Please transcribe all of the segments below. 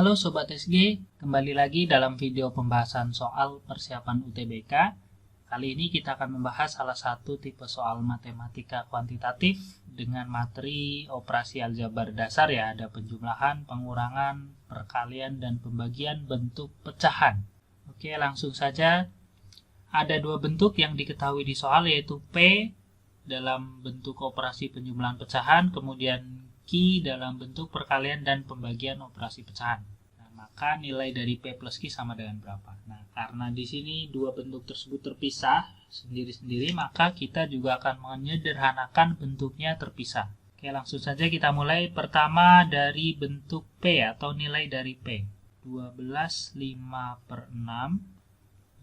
Halo Sobat SG, kembali lagi dalam video pembahasan soal persiapan UTBK. Kali ini kita akan membahas salah satu tipe soal matematika kuantitatif dengan materi operasi aljabar dasar ya, ada penjumlahan, pengurangan, perkalian, dan pembagian bentuk pecahan. Oke, langsung saja. Ada dua bentuk yang diketahui di soal, yaitu P dalam bentuk operasi penjumlahan pecahan, kemudian Q dalam bentuk perkalian dan pembagian operasi pecahan. Nah, maka nilai dari P plus Q sama dengan berapa? Nah, karena di sini dua bentuk tersebut terpisah sendiri-sendiri, maka kita juga akan menyederhanakan bentuknya terpisah. Oke, langsung saja kita mulai. Pertama dari bentuk P atau nilai dari P. 12 5/6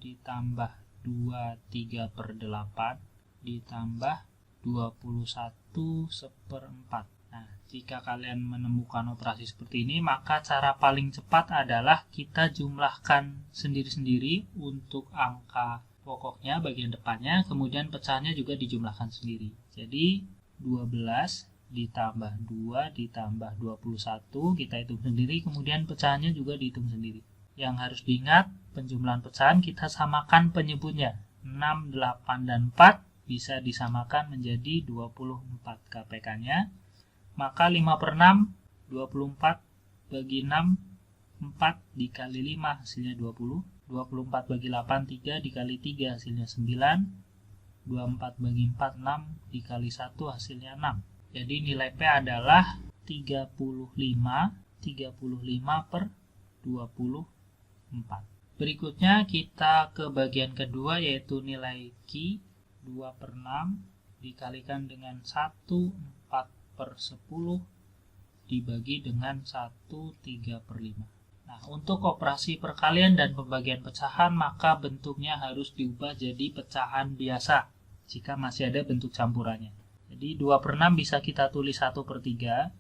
ditambah 2 3/8 ditambah 21 1/4. Nah, jika kalian menemukan operasi seperti ini, maka cara paling cepat adalah kita jumlahkan sendiri-sendiri untuk angka pokoknya bagian depannya, kemudian pecahannya juga dijumlahkan sendiri. Jadi 12 ditambah 2 ditambah 21 kita hitung sendiri, kemudian pecahannya juga dihitung sendiri. Yang harus diingat, penjumlahan pecahan kita samakan penyebutnya. 6, 8, dan 4 bisa disamakan menjadi 24 KPK-nya. Maka 5/6, 24 bagi 6, 4 dikali 5 hasilnya 20. 24 bagi 8, 3 dikali 3 hasilnya 9. 24 bagi 4, 6 dikali 1 hasilnya 6. Jadi nilai P adalah 35/24. Berikutnya kita ke bagian kedua, yaitu nilai Q. 2/6 dikalikan dengan 1/4/10 dibagi dengan 1/3/5. Nah, untuk operasi perkalian dan pembagian pecahan, maka bentuknya harus diubah jadi pecahan biasa jika masih ada bentuk campurannya. Jadi 2/6 bisa kita tulis 1/3,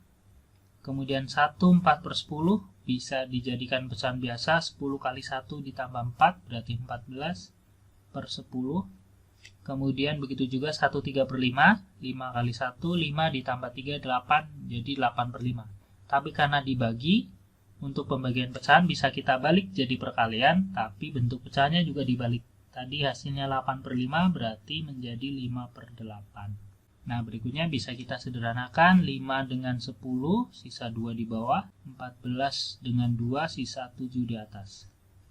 kemudian 1/4/10 bisa dijadikan pecahan biasa. 10 kali 1 ditambah 4 berarti 14/10. Kemudian begitu juga 1/3/5, 5 kali 1, 5 ditambah 3, 8, jadi 8/5. Tapi karena dibagi, untuk pembagian pecahan bisa kita balik jadi perkalian, tapi bentuk pecahannya juga dibalik. Tadi hasilnya 8/5 berarti menjadi 5/8. Nah, berikutnya bisa kita sederhanakan. 5 dengan 10, sisa 2 di bawah. 14 dengan 2, sisa 7 di atas.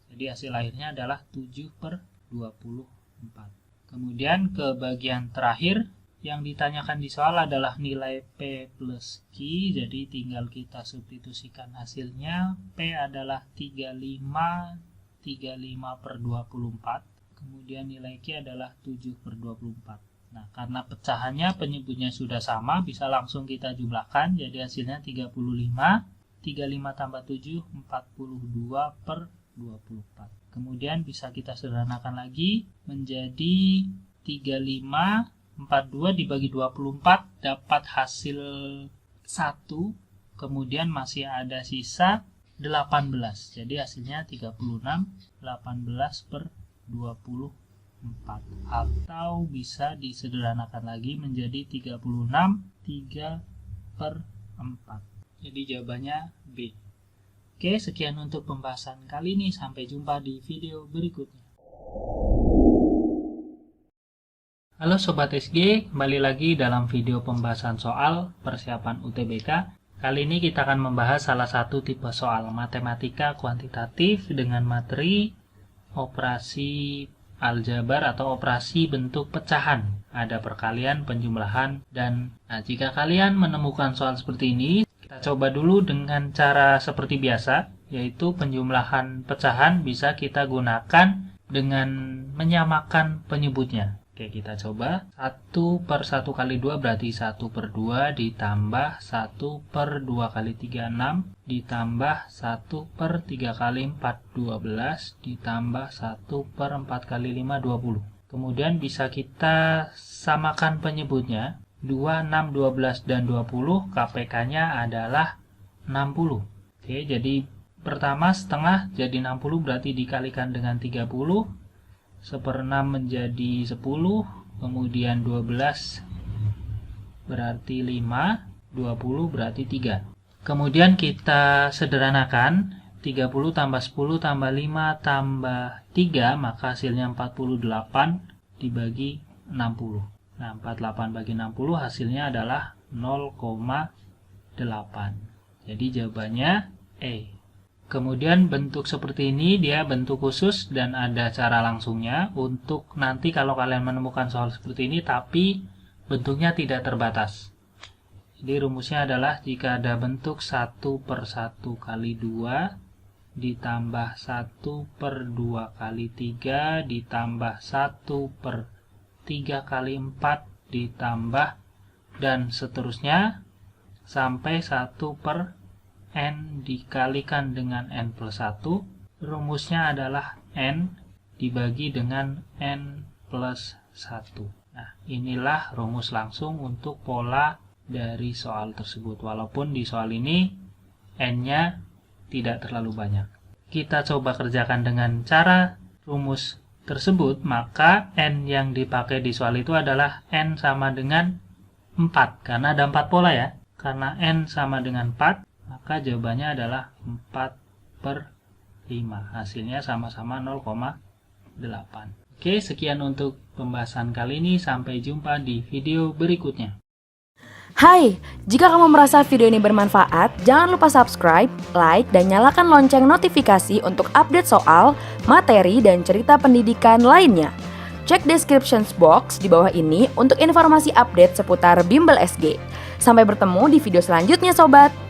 Jadi hasil akhirnya adalah 7/24. Kemudian ke bagian terakhir, yang ditanyakan di soal adalah nilai P plus Q. Jadi tinggal kita substitusikan hasilnya. P adalah 35/24. Kemudian nilai Q adalah 7/24. Nah, karena pecahannya penyebutnya sudah sama, bisa langsung kita jumlahkan. Jadi hasilnya 35. 35 tambah 7, 42/24. Kemudian bisa kita sederhanakan lagi menjadi 35/42 dibagi 24 dapat hasil 1. Kemudian masih ada sisa 18. Jadi hasilnya 36, 18/24. Atau bisa disederhanakan lagi menjadi 36, 3/4. Jadi jawabannya B. Oke, sekian untuk pembahasan kali ini. Sampai jumpa di video berikutnya. Halo Sobat SG, kembali lagi dalam video pembahasan soal persiapan UTBK. Kali ini kita akan membahas salah satu tipe soal matematika kuantitatif dengan materi operasi aljabar atau operasi bentuk pecahan. Ada perkalian, penjumlahan, dan jika kalian menemukan soal seperti ini, kita coba dulu dengan cara seperti biasa, yaitu penjumlahan pecahan bisa kita gunakan dengan menyamakan penyebutnya. Oke, kita coba. 1/1 kali 2 berarti 1/2 ditambah 1/2 kali 3, 6 ditambah 1/3 kali 4, 12 ditambah 1/4 kali 5, 20. Kemudian bisa kita samakan penyebutnya. 2, 6, 12, dan 20, KPK-nya adalah 60. Oke, jadi pertama setengah jadi 60 berarti dikalikan dengan 30. 1/6 menjadi 10, kemudian 12 berarti 5, 20 berarti 3. Kemudian kita sederhanakan, 30 tambah 10 tambah 5 tambah 3, maka hasilnya 48 dibagi 60. Nah, 48 bagi 60 hasilnya adalah 0,8. Jadi jawabannya E. Kemudian bentuk seperti ini dia bentuk khusus dan ada cara langsungnya untuk nanti kalau kalian menemukan soal seperti ini tapi bentuknya tidak terbatas. Jadi rumusnya adalah jika ada bentuk 1/1 kali 2 ditambah 1/2 kali 3 ditambah 1/3 kali 4 ditambah dan seterusnya sampai 1/n dikalikan dengan n plus 1. Rumusnya adalah n dibagi dengan n plus 1. Nah, inilah rumus langsung untuk pola dari soal tersebut. Walaupun di soal ini n-nya tidak terlalu banyak. Kita coba kerjakan dengan cara rumus tersebut, maka n yang dipakai di soal itu adalah n sama dengan 4. Karena ada 4 pola ya. Karena n sama dengan 4, maka jawabannya adalah 4/5. Hasilnya sama-sama 0,8. Oke, sekian untuk pembahasan kali ini. Sampai jumpa di video berikutnya. Hai, jika kamu merasa video ini bermanfaat, jangan lupa subscribe, like, dan nyalakan lonceng notifikasi untuk update soal, materi, dan cerita pendidikan lainnya. Cek description box di bawah ini untuk informasi update seputar Bimbel SG. Sampai bertemu di video selanjutnya, Sobat!